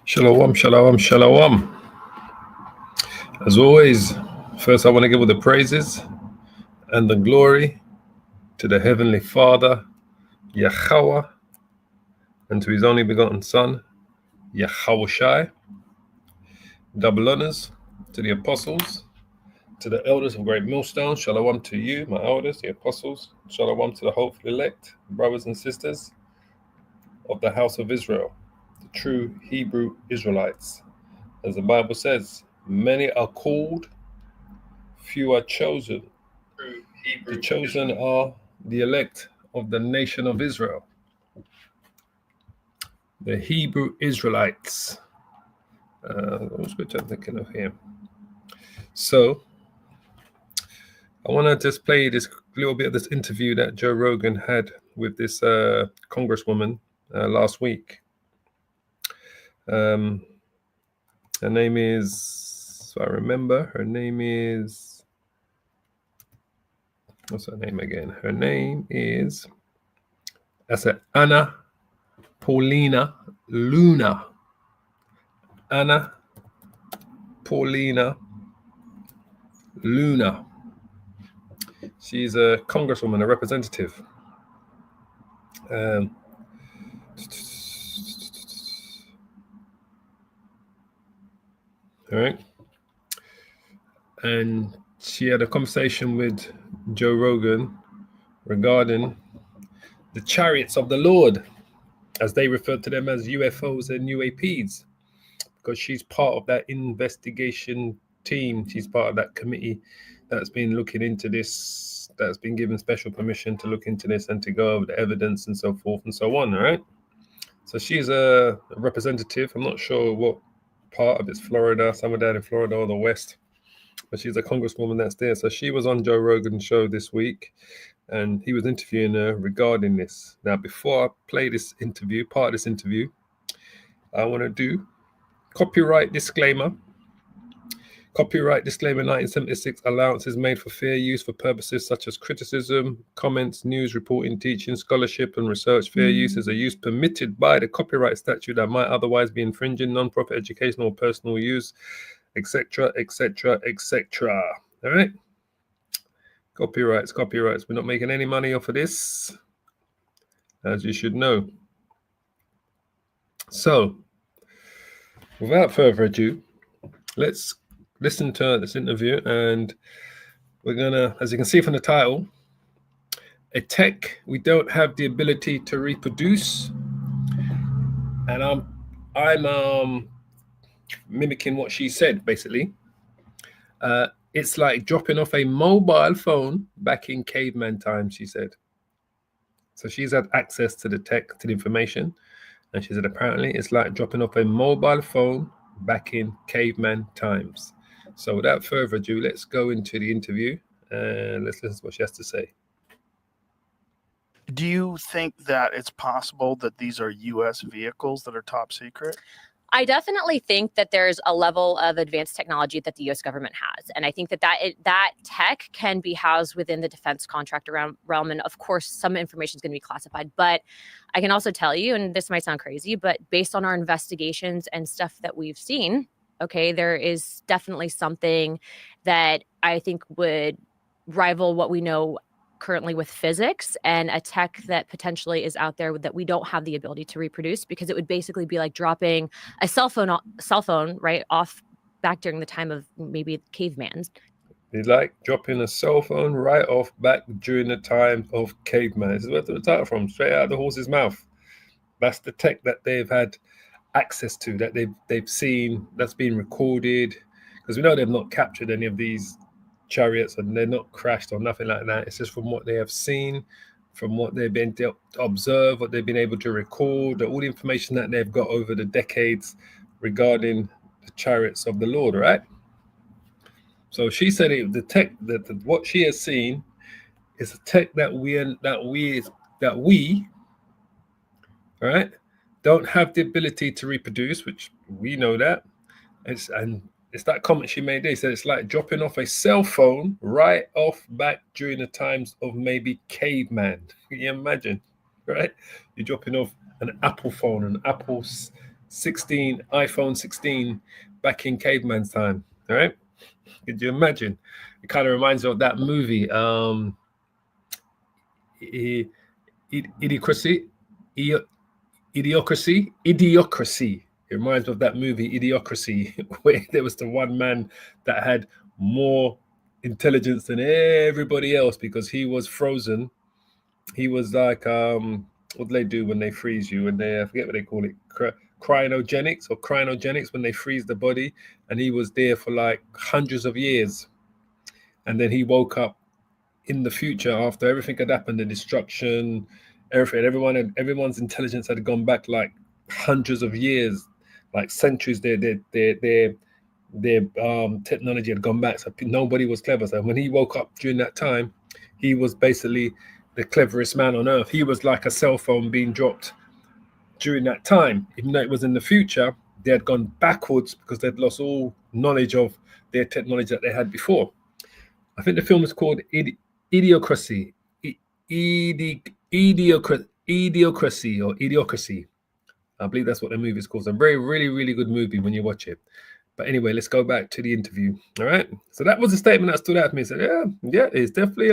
Shalom, shalom, shalom. As always, first I want to give all the praises and the glory to the Heavenly Father, Yahweh, and to His only begotten Son, Yahushai. Double honors to the apostles, to the elders of Great Millstone. Shalom to you, my elders, the apostles. Shalom to the hopeful elect, brothers and sisters of the house of Israel, the true Hebrew Israelites. As the Bible says, many are called, few are chosen. The chosen are the elect of the nation of Israel, the Hebrew Israelites. What scripture I'm thinking of here? So I want to just play this little bit of this interview that Joe Rogan had with this congresswoman last week. Her name is, if I remember, her name is, what's her name again? Her name is, that's it, Anna Paulina Luna. Anna Paulina Luna. She's a congresswoman, a representative. All right. And she had a conversation with Joe Rogan regarding the chariots of the Lord, as they referred to them as UFOs and UAPs, because she's part of that investigation team. She's part of that committee that's been looking into this, that's been given special permission to look into this and to go over the evidence and so forth and so on, all right? So she's a representative. I'm not sure what part of it's Florida, somewhere down in Florida or the West, but she's a congresswoman that's there. So she was on Joe Rogan's show this week, and he was interviewing her regarding this. Now, before I play this interview, part of this interview, I want to do copyright disclaimer. Copyright disclaimer 1976, allowances made for fair use for purposes such as criticism, comments, news, reporting, teaching, scholarship, and research. Fair use is a use permitted by the copyright statute that might otherwise be infringing non-profit educational or personal use, etc., etc., etc. All right? Copyrights. We're not making any money off of this, as you should know. So, without further ado, let's listen to this interview, and we're gonna, as you can see from the title, a tech we don't have the ability to reproduce, and I'm mimicking what she said. Basically, it's like dropping off a mobile phone back in caveman times, she said. So she's had access to the tech, to the information, and she said apparently it's like dropping off a mobile phone back in caveman times. So without further ado, let's go into the interview and let's listen to what she has to say. Do you think that it's possible that these are U.S. vehicles that are top secret? I definitely think that there's a level of advanced technology that the U.S. government has. And I think that tech can be housed within the defense contractor realm. And of course, some information is going to be classified. But I can also tell you, and this might sound crazy, but based on our investigations and stuff that we've seen, okay, there is definitely something that I think would rival what we know currently with physics, and a tech that potentially is out there that we don't have the ability to reproduce, because it would basically be like dropping a cell phone right off back during the time of maybe caveman. It's like dropping a cell phone right off back during the time of caveman. This is where the title from, straight out of the horse's mouth. That's the tech that they've had access to, that they've seen, that's been recorded, because we know they've not captured any of these chariots and they're not crashed or nothing like that. It's just from what they have seen, from what they've been to observe, what they've been able to record, all the information that they've got over the decades regarding the chariots of the Lord, right? So she said the tech that what she has seen is a tech that we all right, don't have the ability to reproduce, which we know that. It's that comment she made there. She said it's like dropping off a cell phone right off back during the times of maybe caveman. Can you imagine, right? You're dropping off an Apple phone, an Apple iPhone 16 back in caveman's time. All right. Could you imagine? It kind of reminds me of that movie, Idiocracy. Idiocracy. It reminds me of that movie, Idiocracy, where there was the one man that had more intelligence than everybody else because he was frozen. He was like, what do they do when they freeze you? And I forget what they call it, cryogenics, when they freeze the body. And he was there for like hundreds of years. And then he woke up in the future after everything had happened, the destruction, everything. Everyone's intelligence had gone back like hundreds of years, like centuries. Their technology had gone back, so nobody was clever. So when he woke up during that time, he was basically the cleverest man on earth. He was like a cell phone being dropped during that time. Even though it was in the future, they had gone backwards because they'd lost all knowledge of their technology that they had before. I think the film is called Idiocracy. Idiocracy. I believe that's what the movie is called. It's a really, really good movie when you watch it. But anyway, let's go back to the interview. All right. So that was a statement that stood out to me. I said, yeah, it's definitely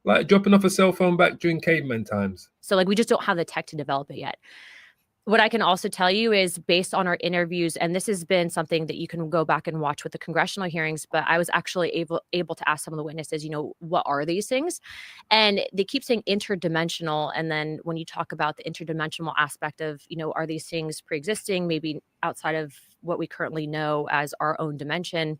like dropping off a cell phone back during caveman times. So like we just don't have the tech to develop it yet. What I can also tell you is based on our interviews, and this has been something that you can go back and watch with the congressional hearings, but I was actually able to ask some of the witnesses, what are these things? And they keep saying interdimensional. And then when you talk about the interdimensional aspect of, are these things pre-existing, maybe outside of what we currently know as our own dimension?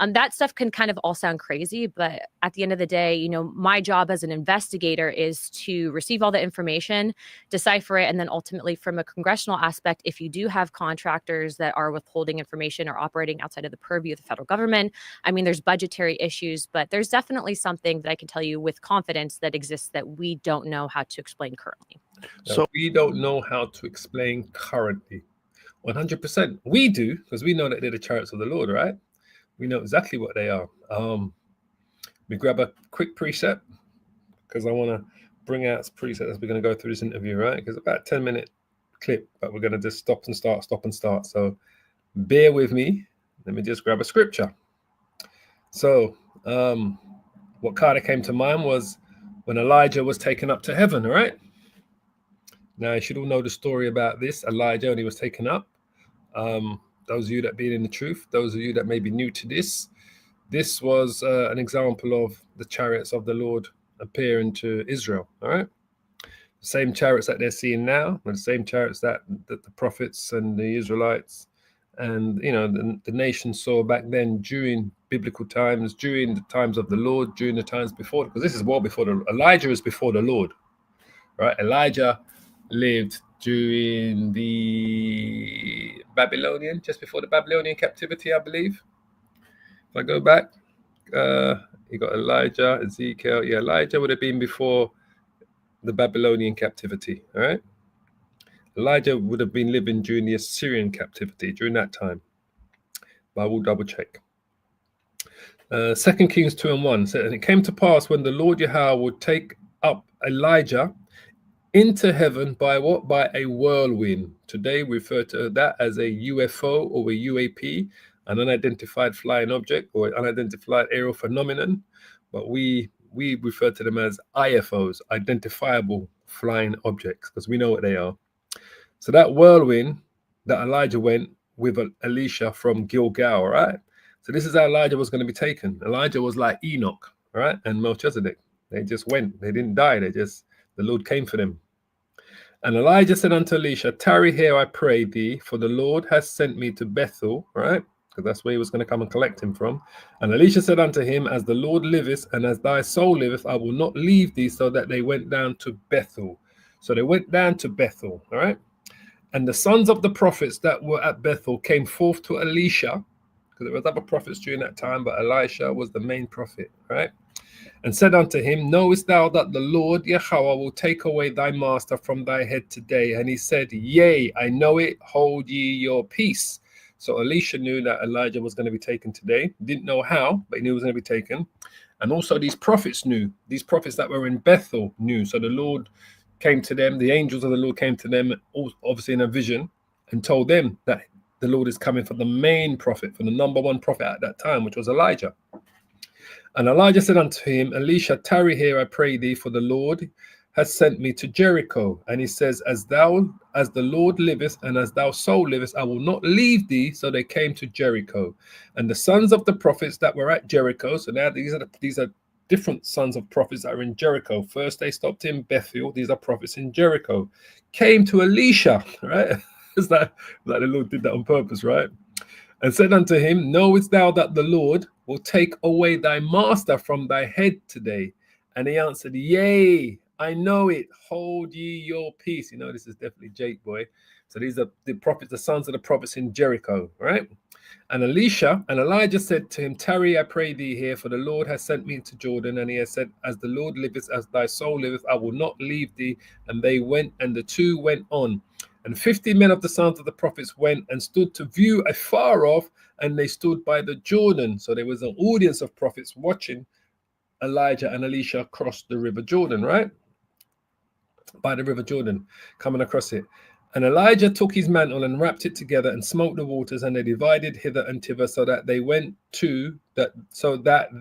That stuff can kind of all sound crazy, but at the end of the day, my job as an investigator is to receive all the information, decipher it, and then ultimately from a congressional aspect, if you do have contractors that are withholding information or operating outside of the purview of the federal government, I mean, there's budgetary issues, but there's definitely something that I can tell you with confidence that exists that we don't know how to explain currently. So we don't know how to explain currently. 100%. We do, because we know that they're the chariots of the Lord, right? We know exactly what they are. We grab a quick preset because I want to bring out preset as we're going to go through this interview, right? Because about a 10-minute clip, but we're going to just stop and start. So bear with me. Let me just grab a scripture. So what kind of came to mind was when Elijah was taken up to heaven, all right? Now, you should all know the story about this. Elijah, when he was taken up. Those of you that be in the truth, those of you that may be new to this was an example of the chariots of the Lord appearing to Israel. All right, the same chariots that they're seeing now, the same chariots that the prophets and the Israelites and the nation saw back then during biblical times, during the times of the Lord, during the times before, because this is well before Elijah is before the Lord, right? Elijah lived during the just before the Babylonian captivity, I believe. If I go back, you got Elijah, Ezekiel. Yeah, Elijah would have been before the Babylonian captivity, all right? Elijah would have been living during the Assyrian captivity, during that time. But I will double check. 2 Kings 2:1 said, and it came to pass when the Lord Yahweh would take up Elijah into heaven by what? By a whirlwind. Today we refer to that as a UFO or a UAP, an unidentified flying object or unidentified aerial phenomenon. But we refer to them as IFOs, identifiable flying objects, because we know what they are. So that whirlwind that Elijah went with Elisha from Gilgal, right? So this is how Elijah was going to be taken. Elijah was like Enoch, right? And Melchizedek. They just went. They didn't die. The Lord came for them. And Elijah said unto Elisha, tarry here, I pray thee, for the Lord has sent me to Bethel, right? Because that's where he was going to come and collect him from. And Elisha said unto him, as the Lord liveth, and as thy soul liveth, I will not leave thee. So that they went down to Bethel. So they went down to Bethel, all right? And the sons of the prophets that were at Bethel came forth to Elisha, because there was other prophets during that time, but Elisha was the main prophet, right? And said unto him, knowest thou that the Lord Yahweh will take away thy master from thy head today? And he said, yea, I know it, hold ye your peace. So Elisha knew that Elijah was going to be taken today. Didn't know how, but he knew he was going to be taken. And also these prophets knew. These prophets that were in Bethel knew. So the Lord came to them. The angels of the Lord came to them, obviously in a vision. and told them that the Lord is coming for the main prophet, for the number one prophet at that time, which was Elijah. And Elijah said unto him, Elisha, tarry here, I pray thee, for the Lord has sent me to Jericho. And he says, as the Lord liveth, and as thou soul livest, I will not leave thee. So they came to Jericho. And the sons of the prophets that were at Jericho, so now these are different sons of prophets that are in Jericho. First they stopped in Bethel. These are prophets in Jericho. Came to Elisha, right? It's like the Lord did that on purpose, right? And said unto him, knowest thou that the Lord will take away thy master from thy head today? And he answered, yea, I know it. Hold ye your peace. You know, this is definitely Jake, boy. So these are the prophets, the sons of the prophets in Jericho, right? And Elijah said to him, tarry, I pray thee here, for the Lord has sent me into Jordan. And he has said, as the Lord liveth, as thy soul liveth, I will not leave thee. And they went, and the two went on. And 50 men of the sons of the prophets went and stood to view afar off, and they stood by the Jordan. So there was an audience of prophets watching Elijah and Elisha cross the river Jordan, right? By the river Jordan, coming across it. And Elijah took his mantle and wrapped it together and smote the waters, and they divided hither and thither, so that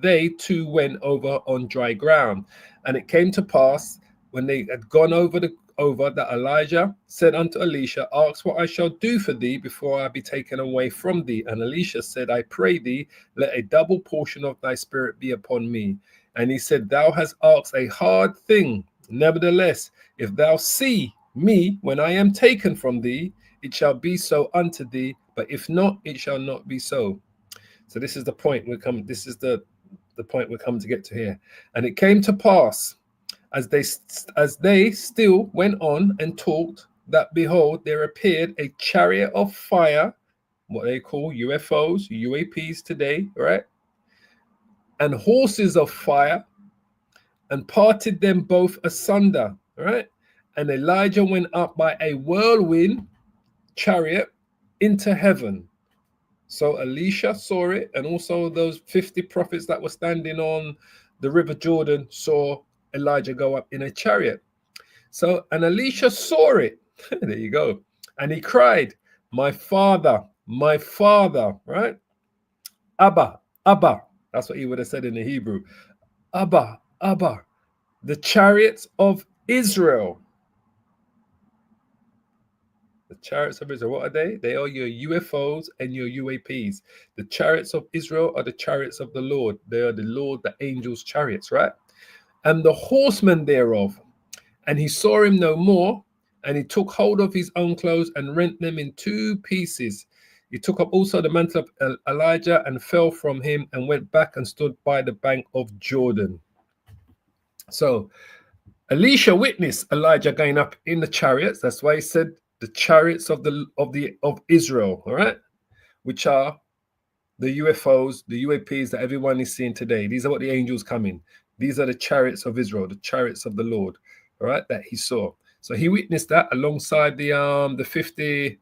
they too went over on dry ground. And it came to pass, when they had gone over that Elijah said unto Elisha, ask what I shall do for thee before I be taken away from thee. And Elisha said, I pray thee, let a double portion of thy spirit be upon me. And he said, thou hast asked a hard thing. Nevertheless, if thou see me when I am taken from thee, it shall be so unto thee, but if not, it shall not be so. So this is the point we're coming. This is the point we're coming to get to here. And it came to pass, as they still went on and talked, that behold, there appeared a chariot of fire, what they call UFOs, UAPs today, right? And horses of fire, and parted them both asunder, right? And Elijah went up by a whirlwind chariot into heaven. So Elisha saw it, and also those 50 prophets that were standing on the river Jordan saw Elijah go up in a chariot. So, and Elisha saw it. There you go. And he cried, my father, right? Abba, Abba. That's what he would have said in the Hebrew. Abba, Abba, the chariots of Israel. The chariots of Israel, what are they? They are your UFOs and your UAPs. The chariots of Israel are the chariots of the Lord. They are the Lord, the angels' chariots, right? And the horsemen thereof. And he saw him no more, and he took hold of his own clothes and rent them in two pieces. He took up also the mantle of Elijah and fell from him and went back and stood by the bank of Jordan. So Elisha witnessed Elijah going up in the chariots. That's why he said the chariots of Israel, all right, which are the UFOs, the UAPs that everyone is seeing today. These are what the angels come in. These are the chariots of Israel, the chariots of the Lord, all right, that he saw. So he witnessed that alongside the 50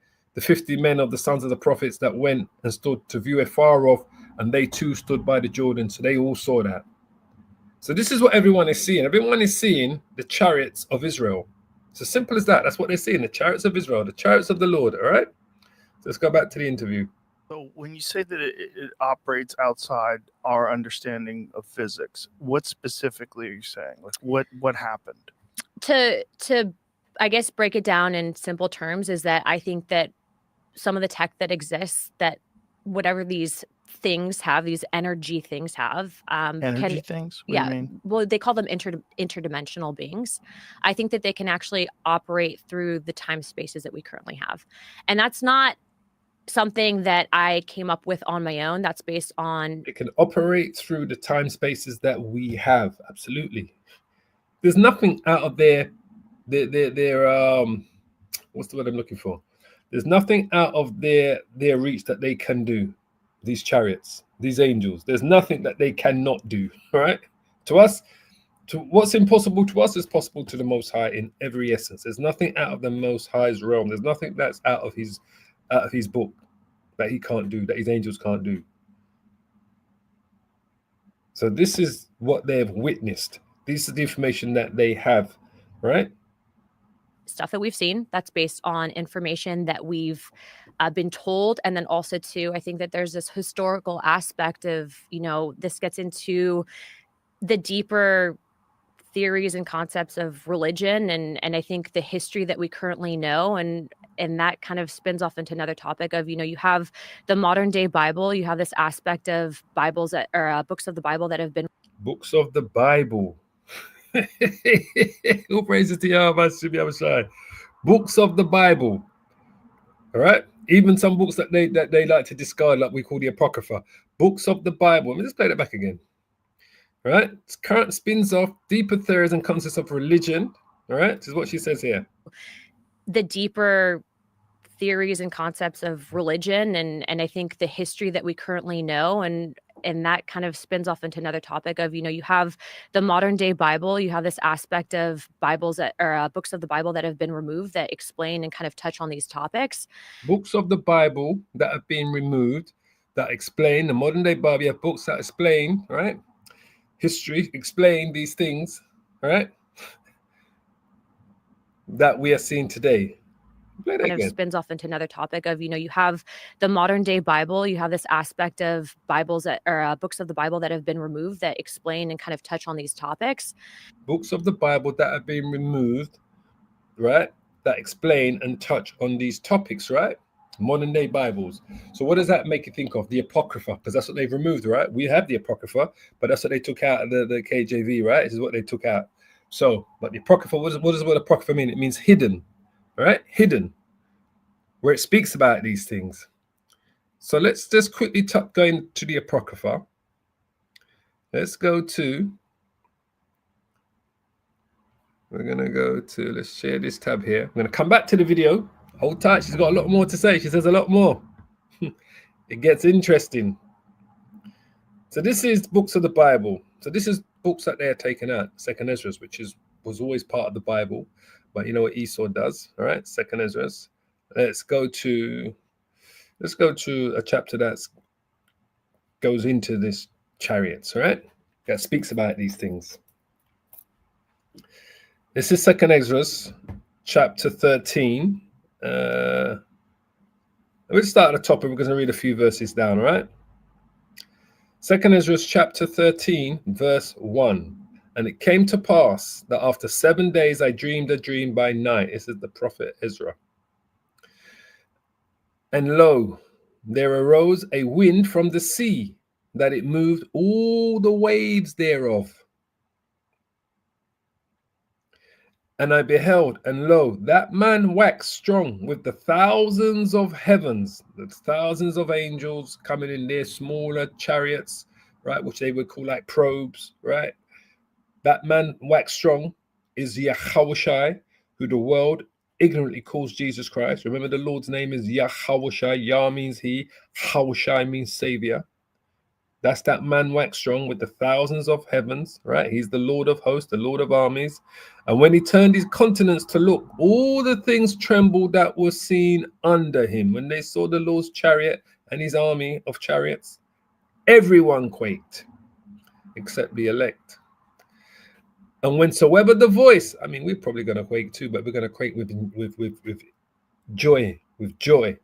men of the sons of the prophets that went and stood to view afar off, and they too stood by the Jordan. So they all saw that. So this is what everyone is seeing. Everyone is seeing the chariots of Israel. It's as simple as that. That's what they're seeing, the chariots of Israel, the chariots of the Lord, all right? So let's go back to the interview. So when you say that it operates outside our understanding of physics, what specifically are you saying? Like what happened? To I guess break it down in simple terms is that I think that some of the tech that exists, that whatever these things have, these energy things have, Energy things? What do you mean? well, they call them interdimensional beings. I think that they can actually operate through the time spaces that we currently have, and that's not something that I came up with on my own. That's based on. It can operate through the time spaces that we have. Absolutely. There's nothing out of their what's the word I'm looking for? There's nothing out of their reach that they can do. These chariots, these angels, there's nothing that they cannot do, right? To us, to what's impossible to us is possible to the Most High in every essence. There's nothing out of the Most High's realm. There's nothing that's out of his book that he can't do, that his angels can't do. So this is what they have witnessed. This is the information that they have, right? stuff that we've seen. That's based on information that we've been told. And then also too, I think that there's this historical aspect of, this gets into the deeper theories and concepts of religion, and I think the history that we currently know, and that kind of spins off into another topic of, you have the modern day Bible, you have this aspect of Bibles that or books of the Bible that have been Books of the Bible. All praises to Yahweh Shai. Books of the Bible. All right. Even some books that they like to discard, like we call the Apocrypha. Books of the Bible. Let me just play that back again. All right. It's current spins off deeper theories and concepts of religion. All right. This is what she says here. The deeper theories and concepts of religion, and I think the history that we currently know, and that kind of spins off into another topic of, you have the modern day Bible, you have this aspect of Bibles that or books of the Bible that have been removed that explain and kind of touch on these topics. Books of the Bible that have been removed that explain the modern day Bible. You have books that explain, right? History, explain these things, right? That we are seeing today. Play that Kind of again. spins off into another topic of, you have the modern day Bible, you have this aspect of Bibles that or books of the Bible that have been removed that explain and kind of touch on these topics. Books of the Bible that have been removed, right? That explain and touch on these topics, right? Modern day Bibles. So what does that make you think of? The Apocrypha, because that's what they've removed, right? We have the Apocrypha, but that's what they took out of the KJV, right? This is what they took out. So, but the Apocrypha, what does the word Apocrypha mean? It means hidden, right? Hidden, where it speaks about these things. So let's just quickly go into the Apocrypha. Let's go to, let's share this tab here. I'm going to come back to the video. Hold tight. She's got a lot more to say. She says a lot more. It gets interesting. So this is books of the Bible. So this is books that they are taken out. Second Ezra's, which was always part of the Bible. But you know what Esau does, all right? Second Ezra's. Let's go to a chapter that goes into this chariots, all right? That speaks about these things. This is Second Ezra's, chapter 13. We'll start at the top and we're going to read a few verses down, all right? Second Ezra's chapter 13, verse 1. And it came to pass that after 7 days I dreamed a dream by night. This is the prophet Ezra. And lo, there arose a wind from the sea, that it moved all the waves thereof. And I beheld, and lo, that man waxed strong with the thousands of heavens, the thousands of angels coming in their smaller chariots, right, which they would call like probes, right? That man waxed strong is Yahweh, who the world ignorantly calls Jesus Christ. Remember, the Lord's name is Yahweh. Yah means he, Hawashai means savior. That's that man waxed strong with the thousands of heavens, right? He's the Lord of hosts, the Lord of armies. And when he turned his countenance to look, all the things trembled that were seen under him. When they saw the Lord's chariot and his army of chariots, everyone quaked, except the elect. And whensoever the voice, I mean, we're probably going to quake too, but we're going to quake with joy, with joy.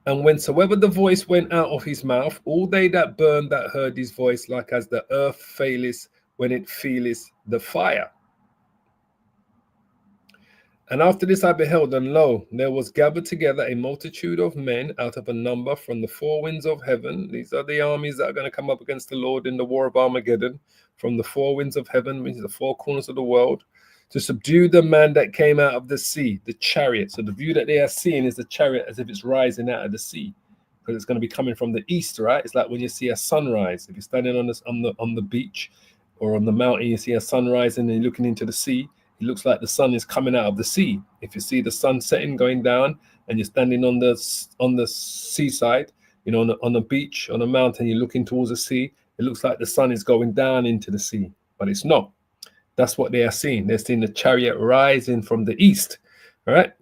And whensoever the voice went out of his mouth, all they that burned that heard his voice, like as the earth faileth when it feeleth the fire. And after this I beheld, and lo, there was gathered together a multitude of men out of a number from the four winds of heaven. These are the armies that are going to come up against the Lord in the war of Armageddon, from the four winds of heaven, which is the four corners of the world, to subdue the man that came out of the sea, the chariot. So the view that they are seeing is the chariot as if it's rising out of the sea, because it's going to be coming from the east, right? It's like when you see a sunrise. If you're standing on the beach or on the mountain, you see a sunrise and you're looking into the sea. It looks like the sun is coming out of the sea. If you see the sun setting, going down, and you're standing on the seaside, you know, on the beach, on a mountain, you're looking towards the sea, it looks like the sun is going down into the sea, but it's not. That's what they are seeing. They're seeing the chariot rising from the east, all right?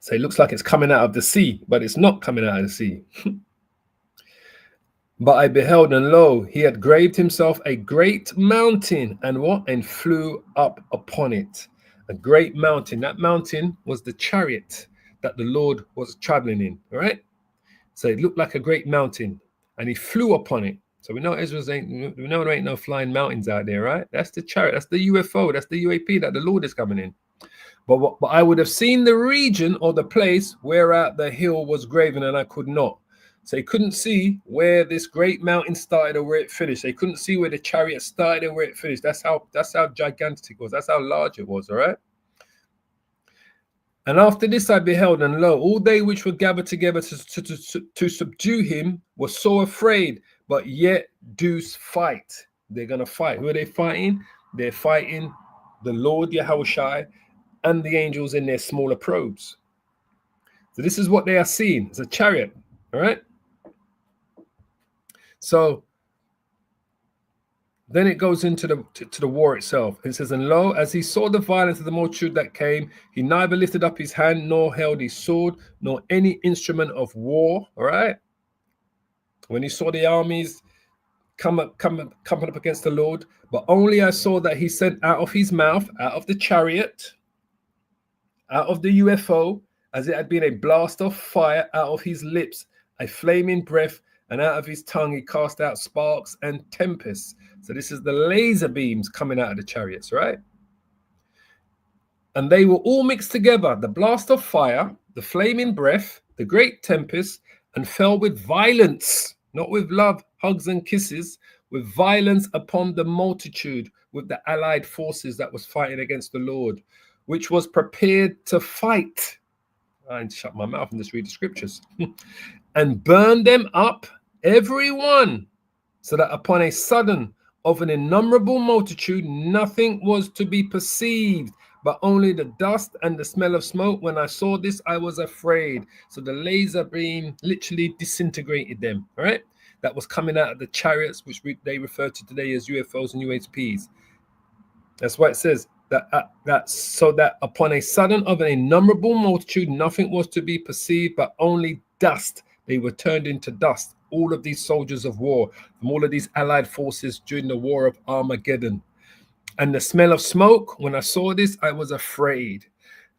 So it looks like it's coming out of the sea, but it's not coming out of the sea. But I beheld, and lo, he had graved himself a great mountain, and what? And flew up upon it. A great mountain. That mountain was the chariot that the Lord was traveling in. All right. So it looked like a great mountain, and he flew upon it. So we know we know there ain't no flying mountains out there, right? That's the chariot. That's the UFO. That's the UAP that the Lord is coming in. But I would have seen the region or the place whereat the hill was graven, and I could not. So they couldn't see where this great mountain started or where it finished. They couldn't see where the chariot started or where it finished. That's how gigantic it was. That's how large it was. All right. And after this I beheld, and lo, all they which were gathered together to subdue him were so afraid, but yet do fight. They're going to fight. Who are they fighting? They're fighting the Lord Yahushua and the angels in their smaller probes. So this is what they are seeing. It's a chariot. All right. So then it goes into the war itself. It says, and lo, as he saw the violence of the multitude that came, he neither lifted up his hand, nor held his sword, nor any instrument of war. All right. When he saw the armies coming up against the Lord, but only I saw that he sent out of his mouth, out of the chariot, out of the UFO, as it had been a blast of fire, out of his lips, a flaming breath, and out of his tongue he cast out sparks and tempests. So this is the laser beams coming out of the chariots, right? And they were all mixed together, the blast of fire, the flaming breath, the great tempest, and fell with violence, not with love, hugs and kisses, with violence upon the multitude, with the allied forces that was fighting against the Lord, which was prepared to fight. I shut my mouth and just read the scriptures. And burn them up, every one, so that upon a sudden of an innumerable multitude, nothing was to be perceived, but only the dust and the smell of smoke. When I saw this, I was afraid. So the laser beam literally disintegrated them, all right? That was coming out of the chariots, which they refer to today as UFOs and UHPs. That's why it says so that upon a sudden of an innumerable multitude, nothing was to be perceived, but only dust. They were turned into dust. All of these soldiers of war from all of these allied forces during the war of Armageddon. And the smell of smoke, when I saw this, I was afraid.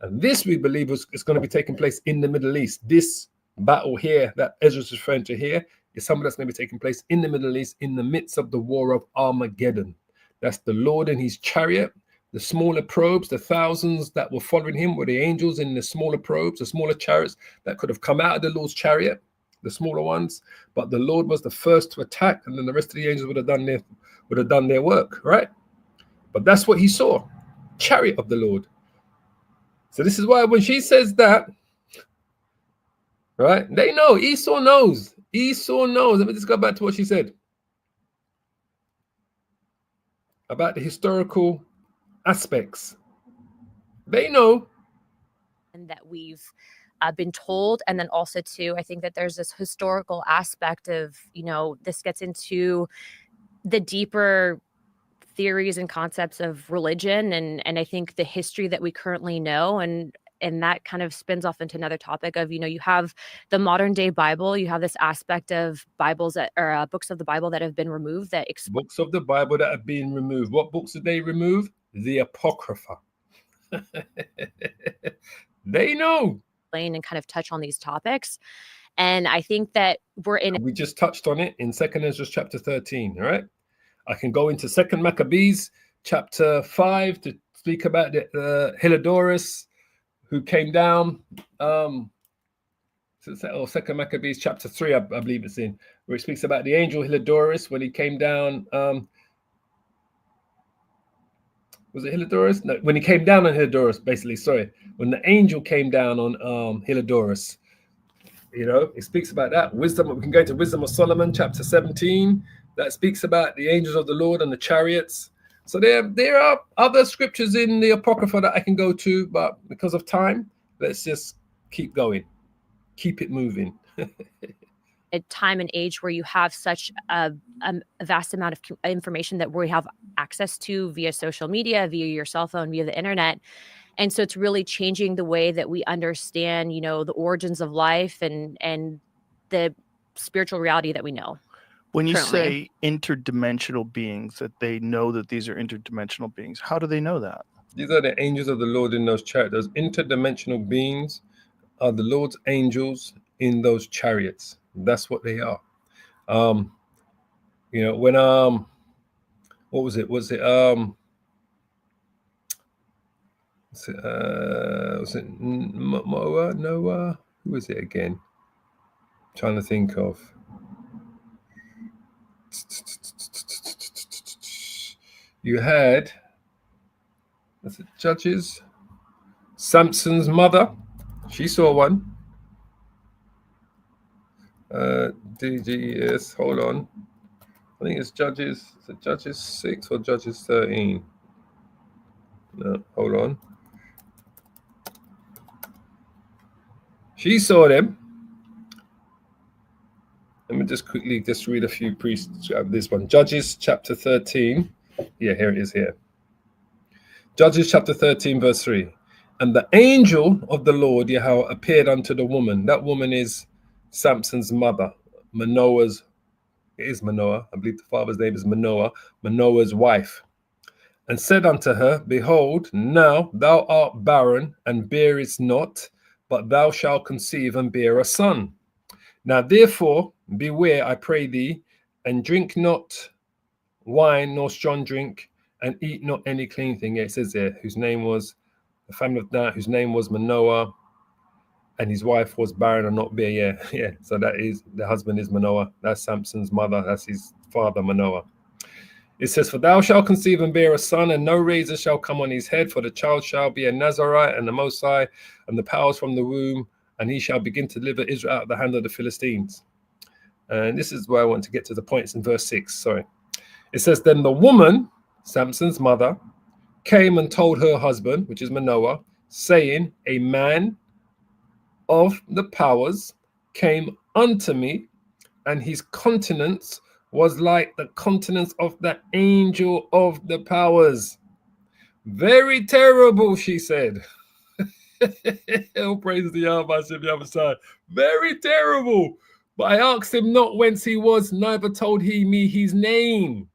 And this, we believe, is going to be taking place in the Middle East. This battle here that Ezra's referring to here is something that's going to be taking place in the Middle East in the midst of the war of Armageddon. That's the Lord and his chariot. The smaller probes, the thousands that were following him were the angels in the smaller probes, the smaller chariots that could have come out of the Lord's chariot, the smaller ones. But the Lord was the first to attack, and then the rest of the angels would have done their work, right? But that's what he saw, chariot of the Lord. So this is why when she says that, right, they know, Esau knows. Esau knows. Let me just go back to what she said about the historical aspects. They know. And that we've been told. And then also too, I think that there's this historical aspect of, this gets into the deeper theories and concepts of religion. And I think the history that we currently know, and that kind of spins off into another topic of, you have the modern day Bible, you have this aspect of Bibles that are books of the Bible that have been removed, books of the Bible that have been removed. What books did they remove? The Apocrypha. They know. And kind of touch on these topics. And I think that we just touched on it in 2nd Ezra chapter 13, all right? I can go into 2nd Maccabees chapter 5 to speak about the Heliodorus who came down. Or 2nd Maccabees chapter 3, I believe it's in, where it speaks about the angel Heliodorus when he came down. Was it Heliodorus? No, when he came down on Heliodorus, basically, sorry. When the angel came down on Heliodorus, it speaks about that. Wisdom, we can go into Wisdom of Solomon, chapter 17, that speaks about the angels of the Lord and the chariots. So there are other scriptures in the Apocrypha that I can go to, but because of time, let's just keep going. Keep it moving. A time and age where you have such a vast amount of information that we have access to via social media, via your cell phone, via the internet. And so it's really changing the way that we understand, the origins of life and the spiritual reality that we know. When you currently. say interdimensional beings, that they know that these are interdimensional beings, how do they know that? These are the angels of the Lord in those chariots. Those interdimensional beings are the Lord's angels in those chariots. That's what they are. You know, when what was it? Was it Noah? Noah? Who was it again? I'm trying to think of. You had, was it Judges? Samson's mother, she saw one. DGS, hold on. I think it's Judges. Is it Judges 6 or Judges 13? No, hold on. She saw them. Let me just quickly read a few priests of this one. Judges chapter 13. Yeah, here it is here. Judges chapter 13, verse 3. And the angel of the Lord Yahweh appeared unto the woman. That woman is Samson's mother, Manoah's. It is Manoah. I believe the father's name is Manoah, Manoah's wife. And said unto her, Behold, now thou art barren and bearest not, but thou shalt conceive and bear a son. Now therefore beware, I pray thee, and drink not wine nor strong drink, and eat not any clean thing. Yeah, it says there, whose name was the family of Dan, whose name was Manoah, and his wife was barren and not bear. Yeah, yeah. So that is, the husband is Manoah. That's Samson's mother. That's his father, Manoah. It says, For thou shalt conceive and bear a son, and no razor shall come on his head, for the child shall be a Nazarite, and the Most High, and the powers from the womb, and he shall begin to deliver Israel out of the hand of the Philistines. And this is where I want to get to the points in verse 6. Sorry. It says, Then the woman, Samson's mother, came and told her husband, which is Manoah, saying, A man of the powers came unto me, and his countenance was like the countenance of the angel of the powers. Very terrible, she said. Oh, praise the other side. Very terrible. But I asked him not whence he was, neither told he me his name.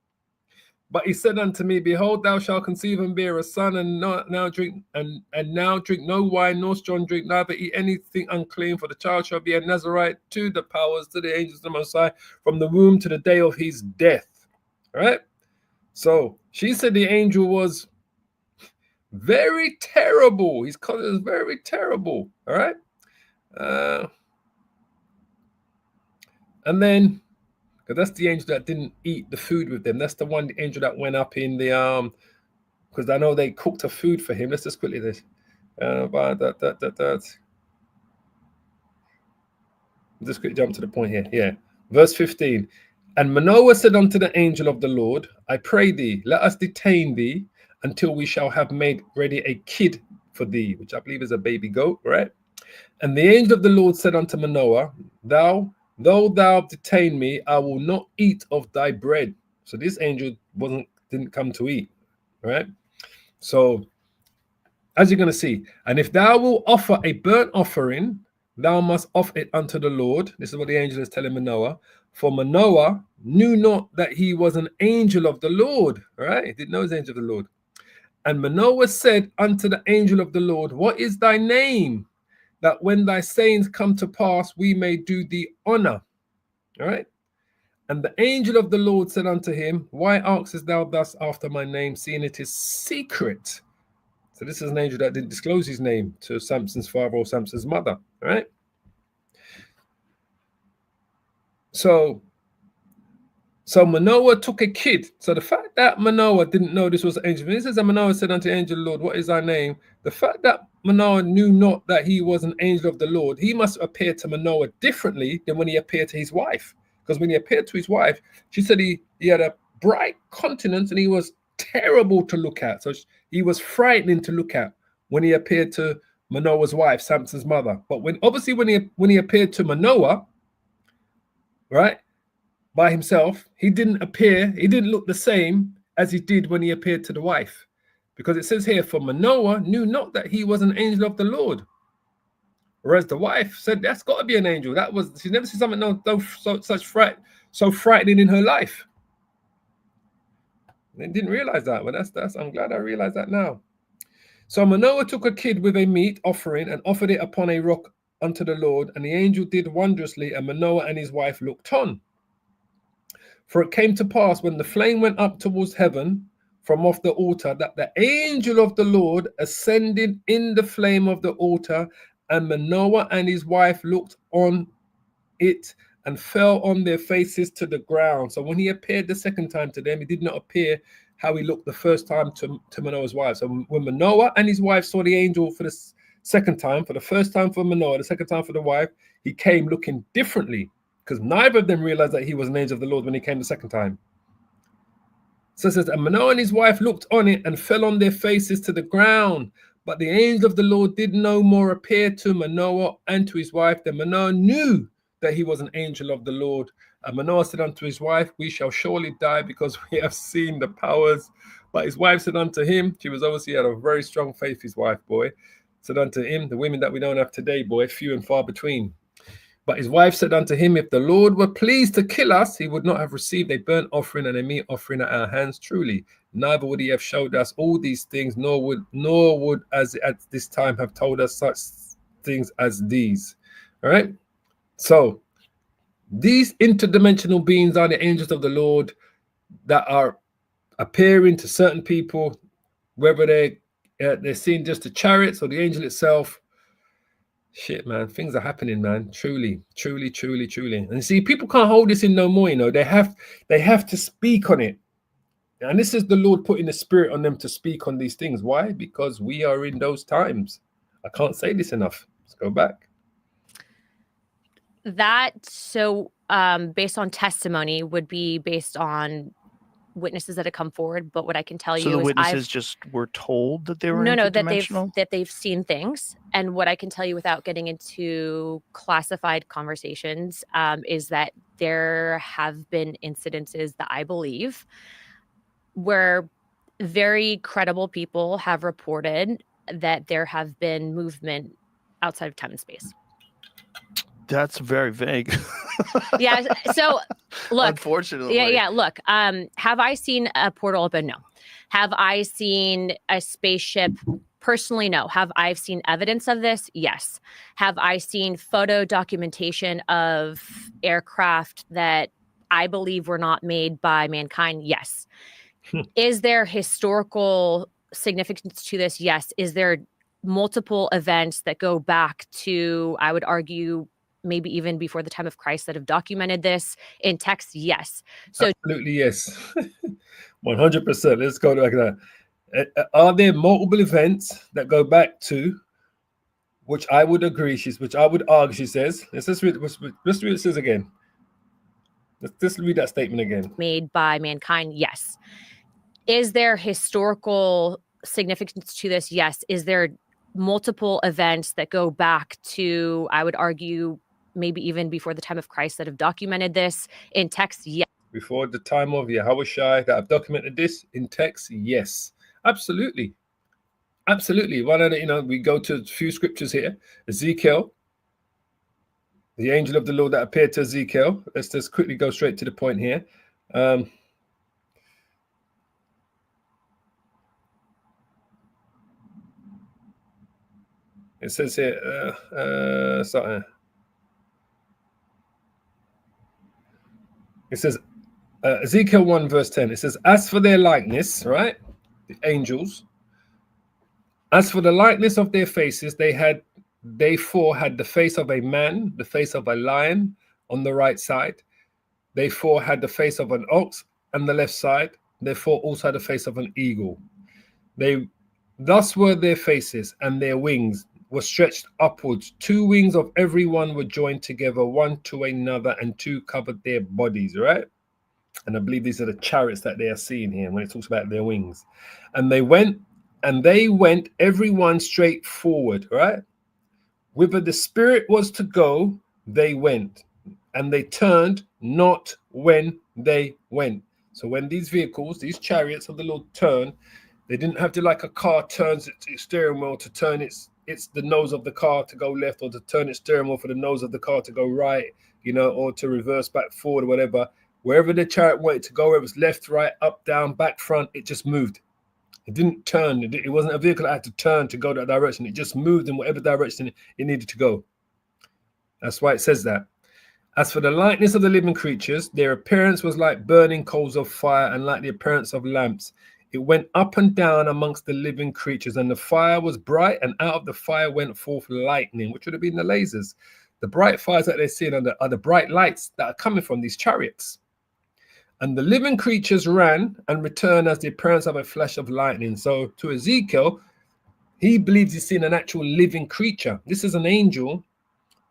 But he said unto me, Behold, thou shalt conceive and bear a son, and now drink no wine nor strong drink, neither eat anything unclean, for the child shall be a Nazarite to the powers, to the angels of the Most High, from the womb to the day of his death. All right. So she said the angel was very terrible. His color is very terrible. All right. And then, because that's the angel that didn't eat the food with them. That's the one, the angel that went up in the because I know they cooked a food for him. Let's just quickly this. Just quickly jump to the point here. Yeah. Verse 15. And Manoah said unto the angel of the Lord, I pray thee, let us detain thee until we shall have made ready a kid for thee, which I believe is a baby goat, right? And the angel of the Lord said unto Manoah, Though thou detain me, I will not eat of thy bread. So this angel didn't come to eat, right? So as you're going to see, and if thou wilt offer a burnt offering, thou must offer it unto the Lord. This is what the angel is telling Manoah. For Manoah knew not that he was an angel of the Lord, right? He didn't know he was an angel of the Lord. And Manoah said unto the angel of the Lord, What is thy name? That when thy sayings come to pass, we may do thee honor. All right. And the angel of the Lord said unto him, Why askest thou thus after my name, seeing it is secret? So this is an angel that didn't disclose his name to Samson's father or Samson's mother. All right. So Manoah took a kid. So the fact that Manoah didn't know this was an angel, this is a Manoah said unto the angel of the Lord, What is thy name? The fact that Manoah knew not that he was an angel of the Lord, he must appear to Manoah differently than when he appeared to his wife. Because when he appeared to his wife, she said he had a bright countenance and he was terrible to look at. So he was frightening to look at when he appeared to Manoah's wife, Samson's mother. But when he appeared to Manoah, right, by himself, he didn't look the same as he did when he appeared to the wife. Because it says here, for Manoah knew not that he was an angel of the Lord. Whereas the wife said, that's got to be an angel. She never seen something, such so frightening in her life. I didn't realize that, but that's I'm glad I realized that now. So Manoah took a kid with a meat offering and offered it upon a rock unto the Lord, and the angel did wondrously, and Manoah and his wife looked on. For it came to pass when the flame went up towards heaven from off the altar, that the angel of the Lord ascended in the flame of the altar, and Manoah and his wife looked on it and fell on their faces to the ground. So when he appeared the second time to them, he did not appear how he looked the first time to Manoah's wife. So when Manoah and his wife saw the angel for the second time, for the first time for Manoah, the second time for the wife, he came looking differently, because neither of them realized that he was an angel of the Lord when he came the second time. So it says, and Manoah and his wife looked on it and fell on their faces to the ground. But the angel of the Lord did no more appear to Manoah and to his wife. Then Manoah knew that he was an angel of the Lord. And Manoah said unto his wife, we shall surely die, because we have seen the powers. But his wife said unto him, she was obviously had a very strong faith, his wife, boy, said unto him, the women that we don't have today, boy, few and far between. But his wife said unto him, if the Lord were pleased to kill us, he would not have received a burnt offering and a meat offering at our hands. Truly, neither would he have showed us all these things, nor would as at this time have told us such things as these. All right. So these interdimensional beings are the angels of the Lord that are appearing to certain people, whether they're seeing just the chariots or the angel itself. Shit, man, things are happening, man. Truly. And see, people can't hold this in no more. You know, they have to speak on it, and this is the Lord putting the spirit on them to speak on these things. Why? Because we are in those times. I can't say this enough. Let's go back. That based on testimony would be based on witnesses that have come forward. But what I can tell So you the is witnesses just were told that they were that they've seen things. And what I can tell you without getting into classified conversations is that there have been incidences that I believe where very credible people have reported that there have been movement outside of time and space. That's very vague. Yeah. So look, unfortunately. Yeah. Look, have I seen a portal open? No. Have I seen a spaceship? Personally, no. Have I seen evidence of this? Yes. Have I seen photo documentation of aircraft that I believe were not made by mankind? Yes. Is there historical significance to this? Yes. Is there multiple events that go back to, I would argue, maybe even before the time of Christ that have documented this in text? Yes. So absolutely, yes. 100%. Let's go back to that. Are there multiple events that go back to, which I would agree, which I would argue, she says, let's read what it says again. Let's read that statement again. Made by mankind? Yes. Is there historical significance to this? Yes. Is there multiple events that go back to, I would argue, maybe even before the time of Christ that have documented this in text? Yes. Before the time of Yahushua that have documented this in text? Yes. Absolutely. Why don't we go to a few scriptures here. Ezekiel, the angel of the Lord that appeared to Ezekiel. Let's just quickly go straight to the point here. It says here, it says, Ezekiel 1 verse 10, it says, as for their likeness, right, the angels, as for the likeness of their faces, they four had the face of a man, the face of a lion on the right side. They four had the face of an ox on the left side. They four also had the face of an eagle. Thus were their faces, and their wings were stretched upwards. 2 wings of every one were joined together, one to another, and 2 covered their bodies, right? And I believe these are the chariots that they are seeing here when it talks about their wings. And they went every one straight forward, right? Whither the spirit was to go, they went, and they turned not when they went. So when these vehicles, these chariots of the Lord turn, they didn't have to, like a car turns its steering wheel to turn it's the nose of the car to go left, or to turn its steering wheel for the nose of the car to go right, or to reverse back forward or whatever. Wherever the chariot wanted to go, whether it was left, right, up, down, back, front, it just moved. It didn't turn. It wasn't a vehicle that had to turn to go that direction. It just moved in whatever direction it needed to go. That's why it says that. As for the likeness of the living creatures, their appearance was like burning coals of fire and like the appearance of lamps. It went up and down amongst the living creatures, and the fire was bright, and out of the fire went forth lightning, which would have been the lasers. The bright fires that they're seeing are the bright lights that are coming from these chariots. And the living creatures ran and returned as the appearance of a flash of lightning. So to Ezekiel, he believes he's seen an actual living creature. This is an angel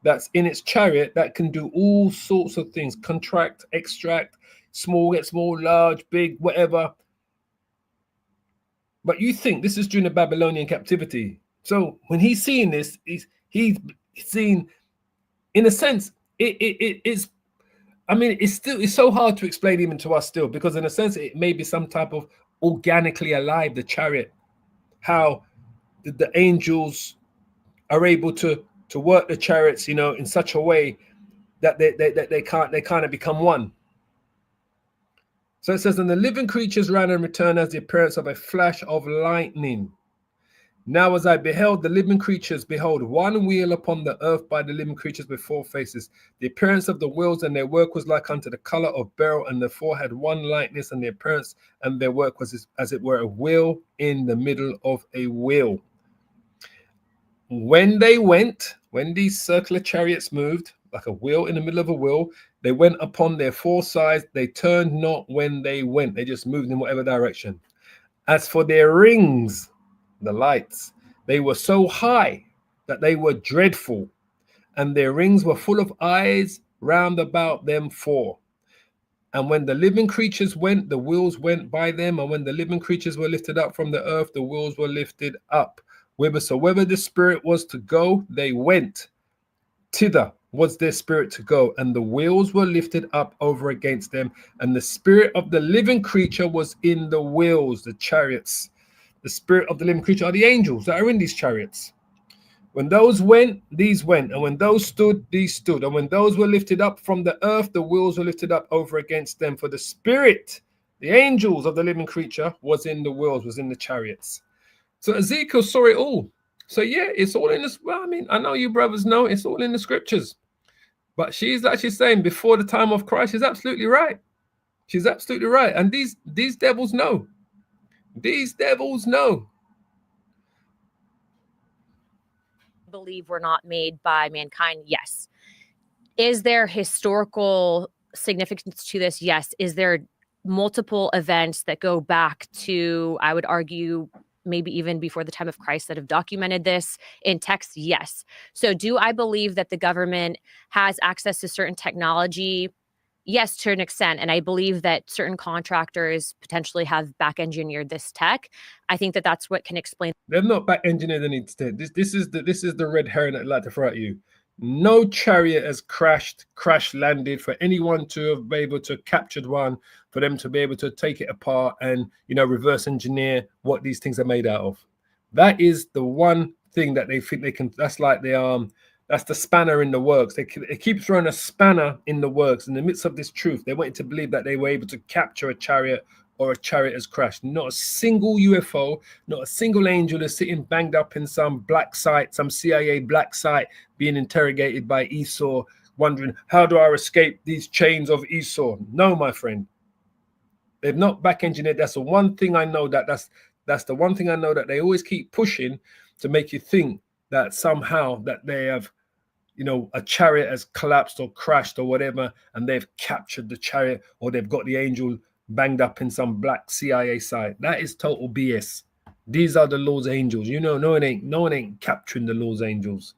that's in its chariot that can do all sorts of things: contract, extract, small, get small, large, big, whatever. But you think this is during the Babylonian captivity. So when he's seeing this, he's seeing, in a sense, it's, I mean, it's so hard to explain even to us still, because in a sense, it may be some type of organically alive, the chariot, how the angels are able to work the chariots, in such a way that they kind of become one. So it says, and the living creatures ran and returned as the appearance of a flash of lightning. Now as I beheld the living creatures, behold, one wheel upon the earth by the living creatures with 4 faces. The appearance of the wheels and their work was like unto the color of beryl, and the 4 had one likeness, and the appearance and their work was as it were a wheel in the middle of a wheel. When these circular chariots moved, like a wheel in the middle of a wheel, they went upon their 4 sides. They turned not when they went. They just moved in whatever direction. As for their rings, the lights, they were so high that they were dreadful, and their rings were full of eyes round about them 4. And when the living creatures went, the wheels went by them, and when the living creatures were lifted up from the earth, the wheels were lifted up. Whithersoever the spirit was to go, they went. Thither was their spirit to go, and the wheels were lifted up over against them, and the spirit of the living creature was in the wheels, the chariots. The spirit of the living creature are the angels that are in these chariots. When those went, these went, and when those stood, these stood, and when those were lifted up from the earth, the wheels were lifted up over against them. For the spirit, the angels of the living creature, was in the wheels, was in the chariots. So Ezekiel saw it all. So yeah, it's all in this. Well, I mean, I know you brothers know it's all in the scriptures. But she's actually saying before the time of Christ, she's absolutely right. She's absolutely right. And these devils know. These devils know. Believe were not made by mankind. Yes. Is there historical significance to this? Yes. Is there multiple events that go back to, I would argue, maybe even before the time of Christ that have documented this in text? Yes. So do I believe that the government has access to certain technology? Yes, to an extent. And I believe that certain contractors potentially have back engineered this tech. I think that that's what can explain. They've not back engineered any tech. This is the red herring that I'd like to throw at you. No chariot has crash landed for anyone to have been able to captured one, for them to be able to take it apart and reverse engineer what these things are made out of. That is the one thing that they think they can. That's like that's the spanner in the works. They keep throwing a spanner in the works in the midst of this truth. They wanted to believe that they were able to capture a chariot or a chariot has crashed. Not a single UFO, not a single angel is sitting banged up in some black site, some CIA black site, being interrogated by Esau, wondering, how do I escape these chains of Esau? No, my friend. They've not back engineered. That's the one thing I know that's the one thing I know that they always keep pushing to make you think that somehow that they have, a chariot has collapsed or crashed or whatever, and they've captured the chariot, or they've got the angel banged up in some black CIA site. That is total BS. These are the Lord's angels. No one ain't capturing the Lord's angels.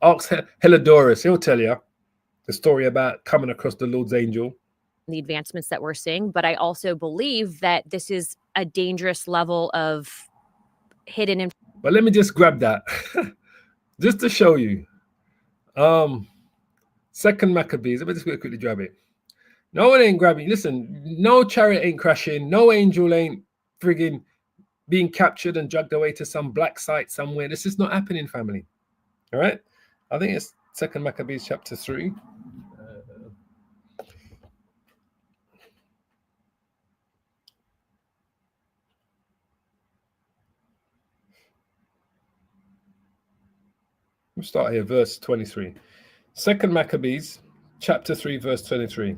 Ask Helidorus, he'll tell you the story about coming across the Lord's angel. The advancements that we're seeing, but I also believe that this is a dangerous level of hidden information. But let me just grab that just to show you. Second Maccabees. Let me just quickly grab it. No one ain't grabbing. Listen, no chariot ain't crashing. No angel ain't frigging being captured and dragged away to some black site somewhere. This is not happening, family. All right. I think it's Second Maccabees chapter 3. We'll start here, verse 23. 2 Maccabees, chapter 3, verse 23.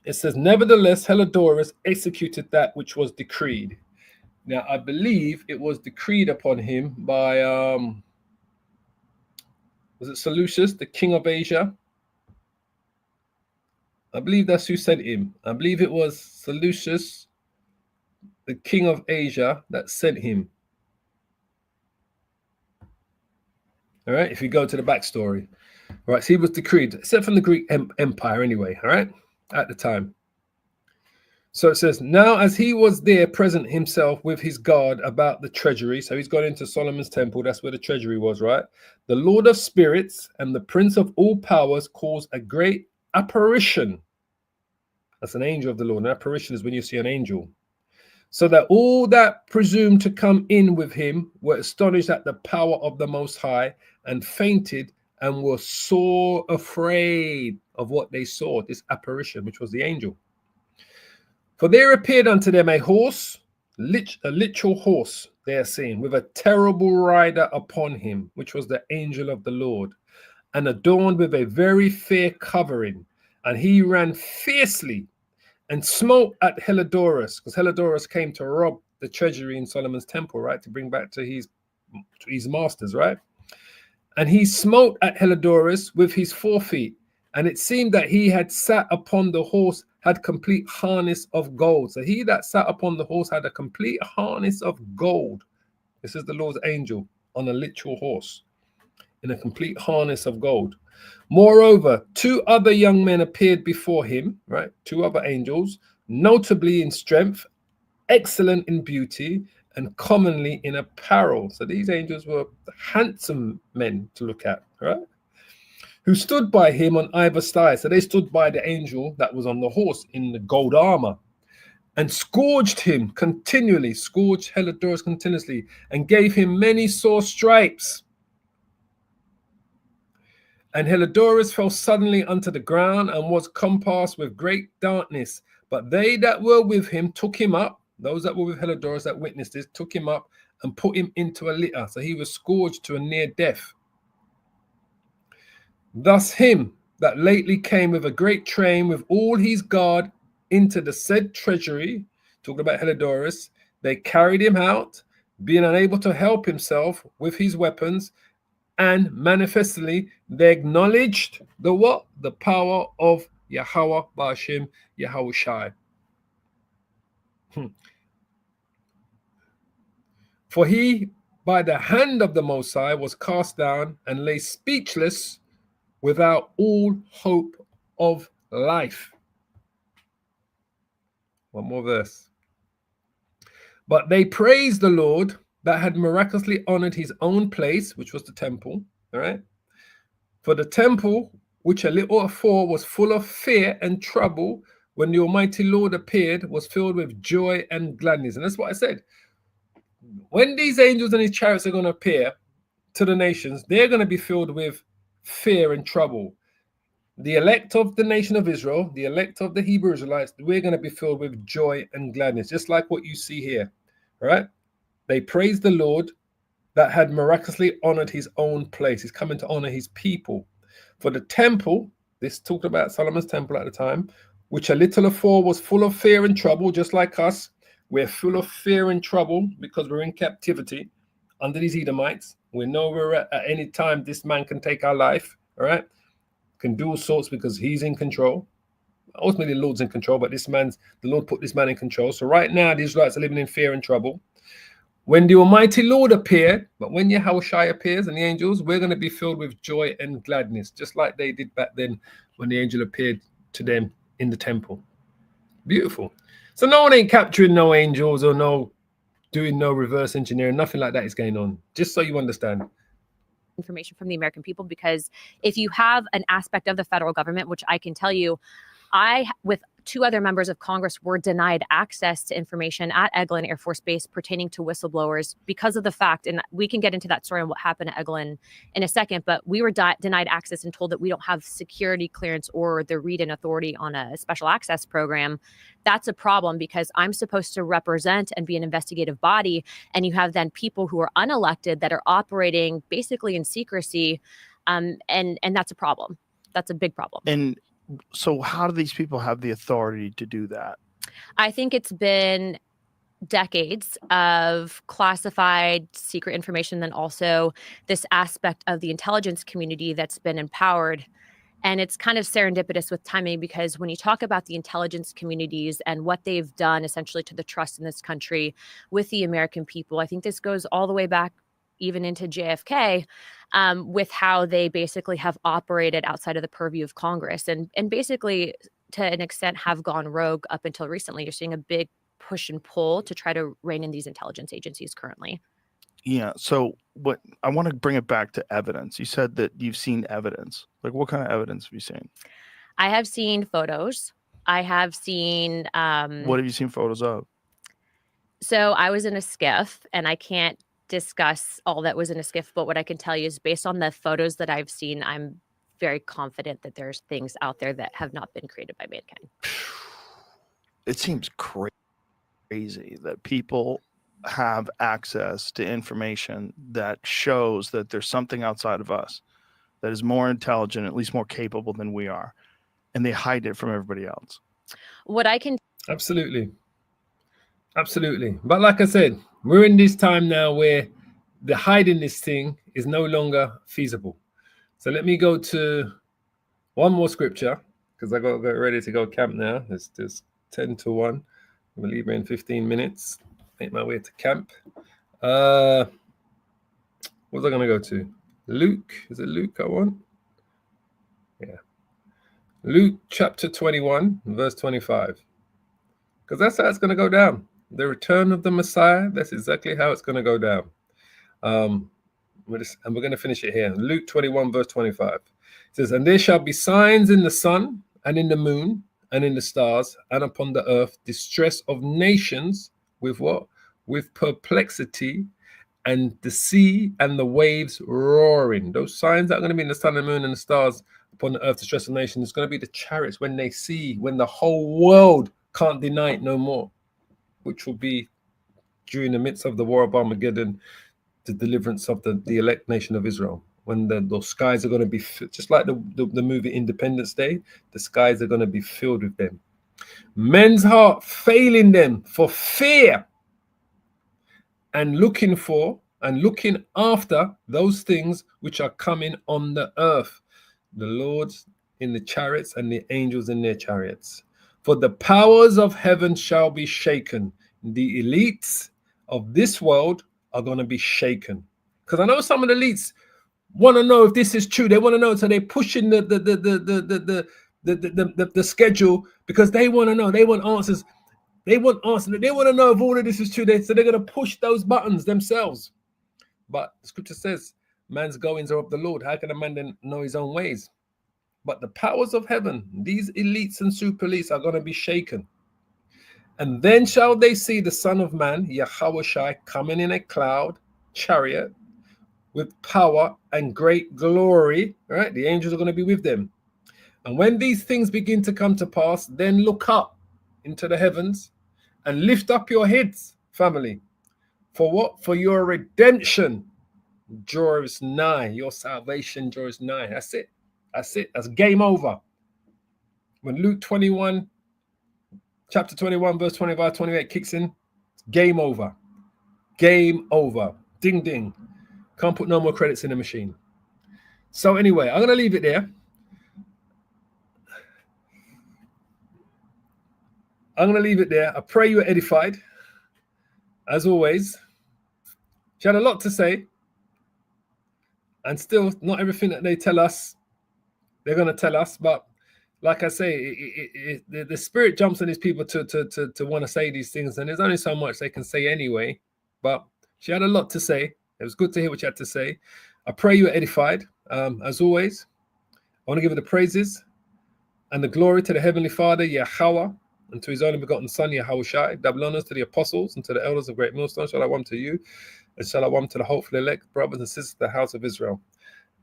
It says, nevertheless, Helidorus executed that which was decreed. Now, I believe it was decreed upon him by, was it Seleucus, the king of Asia? I believe that's who sent him. I believe it was Seleucus, the king of Asia, that sent him. All right, if you go to the backstory. All right, so he was decreed, except from the Greek Empire anyway, all right, at the time. So it says, now as he was there present himself with his guard about the treasury, so he's gone into Solomon's temple, that's where the treasury was, right? The Lord of spirits and the prince of all powers caused a great apparition. That's an angel of the Lord. An apparition is when you see an angel. So that all that presumed to come in with him were astonished at the power of the Most High and fainted and were sore afraid of what they saw, this apparition, which was the angel. For there appeared unto them a horse, a literal horse, they are saying, with a terrible rider upon him, which was the angel of the Lord, and adorned with a very fair covering. And he ran fiercely and smote at Helidorus, because Helidorus came to rob the treasury in Solomon's temple, right, to bring back to his masters, right? And he smote at Helidorus with his forefeet, and it seemed that he had sat upon the horse had complete harness of gold. So he that sat upon the horse had a complete harness of gold. This is the Lord's angel on a literal horse in a complete harness of gold. Moreover, 2 other young men appeared before him, right? 2 other angels, notably in strength, excellent in beauty, and commonly in apparel. So these angels were handsome men to look at, right? Who stood by him on either side. So they stood by the angel that was on the horse in the gold armor and scourged him continually, scourged Helidorus continuously, and gave him many sore stripes. And Helidorus fell suddenly unto the ground and was compassed with great darkness. But they that were with him took him up, those that were with Helidorus that witnessed this, took him up and put him into a litter. So he was scourged to a near death. Thus him that lately came with a great train with all his guard into the said treasury, talking about Helidorus, they carried him out, being unable to help himself with his weapons, and manifestly they acknowledged the what? The power of Yahweh Ba'ashem Yahushai. For he by the hand of the Most High was cast down and lay speechless, without all hope of life. One more verse. But they praised the Lord that had miraculously honored his own place, which was the temple, all right? For the temple, which a little afore was full of fear and trouble, when the Almighty Lord appeared, was filled with joy and gladness. And that's what I said. When these angels and his chariots are going to appear to the nations, they're going to be filled with fear and trouble. The elect of the nation of Israel, the elect of the Hebrew Israelites, we're going to be filled with joy and gladness, just like what you see here, right? They praised the Lord that had miraculously honored his own place. He's coming to honor his people. For the temple, this talked about Solomon's temple at the time, which a little afore was full of fear and trouble, just like us. We're full of fear and trouble because we're in captivity under these Edomites. We know we're at any time this man can take our life, all right? Can do all sorts because he's in control. Ultimately, the Lord's in control, but the Lord put this man in control. So right now, the Israelites are living in fear and trouble. When the Almighty Lord appeared, but when Yahushai appears and the angels, we're going to be filled with joy and gladness, just like they did back then when the angel appeared to them in the temple. Beautiful. So no one ain't capturing no angels or doing no reverse engineering, nothing like that is going on, just so you understand. Information from the American people, because if you have an aspect of the federal government, which I can tell you, with 2 other members of Congress were denied access to information at Eglin Air Force Base pertaining to whistleblowers because of the fact, and we can get into that story and what happened at Eglin in a second, but we were denied access and told that we don't have security clearance or the read-in authority on a special access program. That's a problem because I'm supposed to represent and be an investigative body, and you have then people who are unelected that are operating basically in secrecy, and that's a problem. That's a big problem. And so how do these people have the authority to do that? I think it's been decades of classified secret information, then also this aspect of the intelligence community that's been empowered. And it's kind of serendipitous with timing, because when you talk about the intelligence communities and what they've done essentially to the trust in this country with the American people, I think this goes all the way back even into JFK, with how they basically have operated outside of the purview of Congress and basically to an extent have gone rogue up until recently. You're seeing a big push and pull to try to rein in these intelligence agencies currently. Yeah. So what I want to bring it back to evidence. You said that you've seen evidence. Like, what kind of evidence have you seen? I have seen photos. I have seen What have you seen photos of? So I was in a skiff, and I can't discuss all that was in a skiff, but what I can tell you is based on the photos that I've seen, I'm very confident that there's things out there that have not been created by mankind. It seems crazy that people have access to information that shows that there's something outside of us that is more intelligent, at least more capable than we are, and they hide it from everybody else. What I can Absolutely. But like I said, we're in this time now where the hiding this thing is no longer feasible. So let me go to one more scripture, because I got to get ready to go camp now. It's just 10 to 1. I'm going to leave here in 15 minutes. Make my way to camp. What was I going to go to? Luke. Is it Luke I want? Yeah. Luke chapter 21, verse 25. Because that's how it's going to go down. The return of the Messiah, that's exactly how it's going to go down. And we're going to finish it here. Luke 21, verse 25. It says, "And there shall be signs in the sun and in the moon and in the stars and upon the earth, distress of nations with what? With perplexity, and the sea and the waves roaring." Those signs that are going to be in the sun and the moon and the stars upon the earth, distress of nations, is going to be the chariots when they see, when the whole world can't deny it no more, which will be during the midst of the war of Armageddon, the deliverance of the elect nation of Israel. When the skies are going to be just like the movie Independence Day, the skies are going to be filled with them. Men's heart failing them for fear, and looking for and looking after those things which are coming on the earth, the Lords in the chariots and the angels in their chariots. For the powers of heaven shall be shaken. The elites of this world are going to be shaken. Because I know some of the elites want to know if this is true. They want to know, so they're pushing the schedule, because they want to know. They want answers. They want answers. They want to know if all of this is true. So they're going to push those buttons themselves. But the scripture says, man's goings are of the Lord. How can a man then know his own ways? But the powers of heaven, these elites and super elites, are going to be shaken. And then shall they see the Son of Man, Yahweh, coming in a cloud, chariot, with power and great glory. Right? The angels are going to be with them. And when these things begin to come to pass, then look up into the heavens and lift up your heads, family. For what? For your redemption draws nigh. Your salvation draws nigh. That's it. That's it. That's game over. When Luke 21, chapter 21, verse 25, 28 kicks in, it's game over. Game over. Ding, ding. Can't put no more credits in the machine. So anyway, I'm going to leave it there. I pray you were edified. As always, she had a lot to say. And still, not everything that they tell us, they're going to tell us. But like I say, the spirit jumps on these people to want to say these things. And there's only so much they can say anyway. But she had a lot to say. It was good to hear what you had to say. I pray you were edified. As always, I want to give her the praises. And the glory to the Heavenly Father, Yahweh, and to his only begotten Son, Yahushai. Double honors to the apostles and to the elders of Great Millstone. Shalom to you, and shalom to the hopeful elect brothers and sisters of the house of Israel.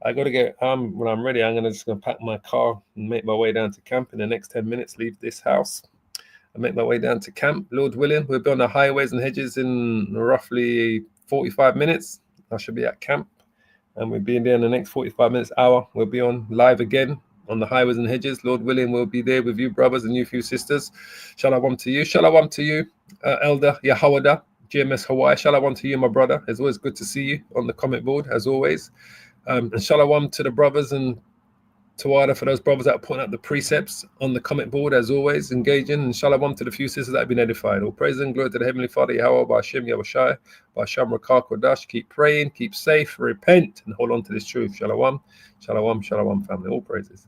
I got to get, when I'm ready, I'm just going to pack my car and make my way down to camp in the next 10 minutes, leave this house. I make my way down to camp. Lord willing, we'll be on the highways and hedges in roughly 45 minutes. I should be at camp. And we'll be in there in the next 45 minutes, hour. We'll be on live again on the highways and hedges. Lord willing, we'll be there with you, brothers, and you few sisters. Shalom to you. Shalom to you, Elder Yahawada, GMS Hawaii. Shalom to you, my brother. It's always good to see you on the comment board, as always. And shalom to the brothers and Tawada for those brothers that are putting up the precepts on the comment board, as always, engaging. And shalom to the few sisters that have been edified. All praise and glory to the Heavenly Father, Yahweh, Ba'ashem, Yahushai, Ba'asham, Rakah, Kodash. Keep praying, keep safe, repent, and hold on to this truth. Shalom, shalom, shalom, family. All praises.